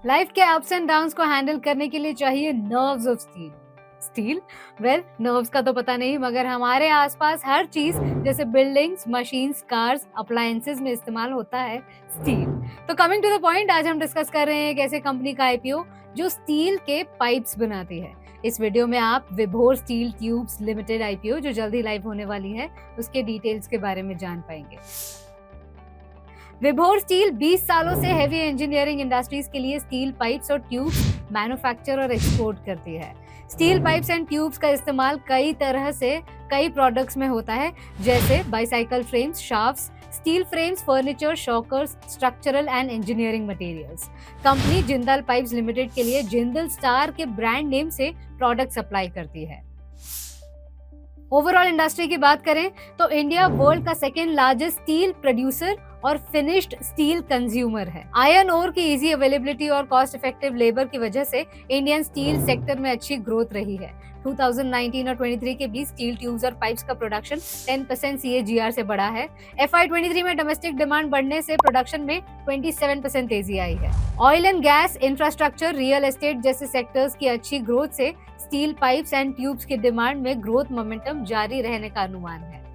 Life के ups and downs को handle करने के लिए चाहिए nerves of steel. Steel well nerves का तो पता नहीं, मगर हमारे आसपास हर चीज जैसे बिल्डिंग्स, मशीन्स, कार्स, अप्लायंसेस में इस्तेमाल होता है स्टील। तो कमिंग टू द पॉइंट, आज हम डिस्कस कर रहे हैं एक ऐसे कंपनी का आईपीओ जो स्टील के पाइप्स बनाती है। इस वीडियो में आप विभोर स्टील ट्यूब्स लिमिटेड आईपीओ जो जल्दी लाइव होने वाली है उसके डिटेल्स के बारे में जान पाएंगे। विभोर स्टील 20 सालों से हेवी इंजीनियरिंग इंडस्ट्रीज के लिए स्टील पाइप्स और ट्यूब्स मैन्युफैक्चर और एक्सपोर्ट करती है। स्टील पाइप्स एंड ट्यूब्स का इस्तेमाल कई तरह से कई प्रोडक्ट्स में होता है, जैसे bicycle frames, shafts, steel frames, furniture, shockers, structural and engineering materials. Company Jindal pipes limited के लिए जिंदल स्टार के ब्रांड नेम से प्रोडक्ट सप्लाई करती है। ओवरऑल इंडस्ट्री की बात करें तो इंडिया वर्ल्ड का सेकेंड लार्जेस्ट स्टील प्रोड्यूसर और फिनिश्ड स्टील कंज्यूमर है। आयरन ओर की इजी अवेलेबिलिटी और कॉस्ट इफेक्टिव लेबर की वजह से इंडियन स्टील सेक्टर में अच्छी ग्रोथ रही है। 2019 और 23 के बीच स्टील ट्यूब्स और पाइप्स का प्रोडक्शन 10% CAGR से बढ़ा है। FY23 में डोमेस्टिक डिमांड बढ़ने से प्रोडक्शन में 27% तेजी आई है। Oil and gas, infrastructure, real estate जैसे सेक्टर्स की अच्छी ग्रोथ से स्टील पाइप्स एंड ट्यूब्स की डिमांड में ग्रोथ मोमेंटम जारी रहने का अनुमान है।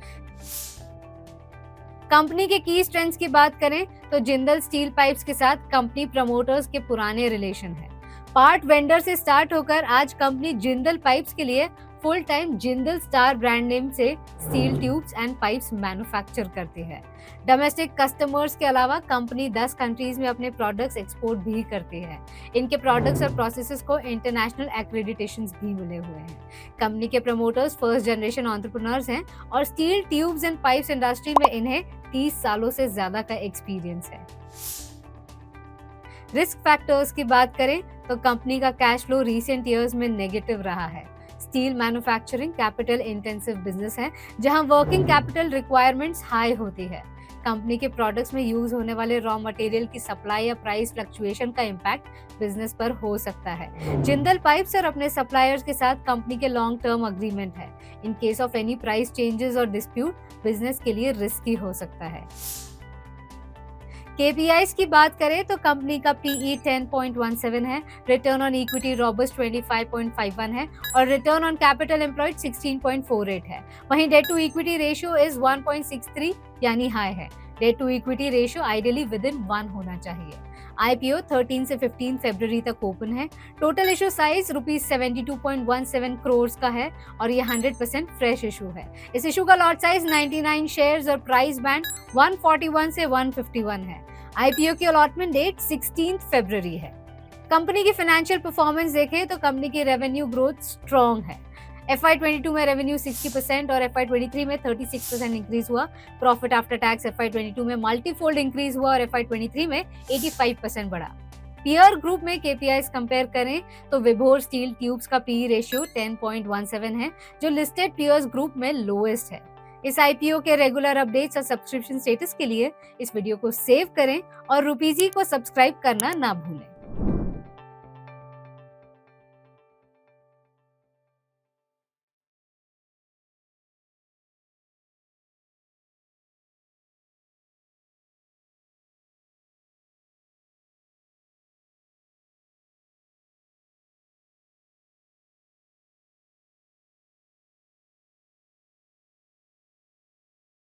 कंपनी के की स्ट्रेंथ्स की बात करें तो जिंदल स्टील पाइप्स के साथ कंपनी प्रमोटर्स के पुराने रिलेशन है। पार्ट वेंडर से स्टार्ट होकर आज कंपनी जिंदल पाइप्स के लिए full time Jindal star brand name से steel tubes and pipes manufacture करती है। डोमेस्टिक कस्टमर्स के अलावा कंपनी 10 कंट्रीज में अपने प्रोडक्ट्स एक्सपोर्ट भी करती है। इनके प्रोडक्ट्स और प्रोसेसेस को इंटरनेशनल एक्रेडिटेशंस भी मिले हुए हैं। कंपनी के प्रमोटर्स फर्स्ट जनरेशन एंटरप्रेन्योर्स हैं और steel tubes and pipes industry में इन्हें 30 सालों से ज्यादा का एक्सपीरियंस है। रिस्क फैक्टर्स की बात करें तो कंपनी का कैश फ्लो रीसेंट ईयर्स में नेगेटिव रहा है। Steel manufacturing capital intensive business है जहां वर्किंग कैपिटल रिक्वायरमेंट्स हाई होती है। कंपनी के प्रोडक्ट्स में यूज होने वाले रॉ मटेरियल की सप्लाई या प्राइस फ्लक्चुएशन का इम्पैक्ट बिजनेस पर हो सकता है। जिंदल पाइप्स और अपने सप्लायर्स के साथ कंपनी के लॉन्ग टर्म अग्रीमेंट है। In case of any price changes और डिस्प्यूट बिजनेस के लिए रिस्की हो सकता है। KPIs की बात करें तो कंपनी का PE 10.17 है, रिटर्न ऑन इक्विटी रॉबस्ट 25.51 है और रिटर्न ऑन कैपिटल एम्प्लॉयड 16.48 है। वहीं debt to equity ratio is 1.63 यानी हाई है। Debt to equity ratio ideally within 1 होना चाहिए। IPO 13 से 15 फरवरी तक ओपन है। टोटल इशू साइज ₹72.17 करोड़ का है और ये 100% फ्रेश इशू है। इस इशू का लॉट साइज 99 शेयर्स और प्राइस बैंड 141 से 151 है। IPO की अलॉटमेंट डेट 16 फरवरी है। कंपनी की फाइनेंशियल परफॉर्मेंस देखें तो कंपनी की रेवेन्यू ग्रोथ स्ट्रॉन्ग है। FY22 में रेवेन्यू 60% और FY23 में 36% इंक्रीज हुआ। प्रॉफिट आफ्टर टैक्स FY22 में मल्टीफोल्ड इंक्रीज हुआ और FY23 में 85% बढ़ा। पीयर ग्रुप में KPIs कंपेयर करें तो विभोर स्टील ट्यूब्स का PE रेशियो 10.17 है जो लिस्टेड पीयर्स ग्रुप में लोएस्ट है। इस IPO के रेगुलर अपडेट्स और सब्सक्रिप्शन स्टेटस के लिए इस वीडियो को सेव करें और रूपीजी को सब्सक्राइब करना ना भूलें।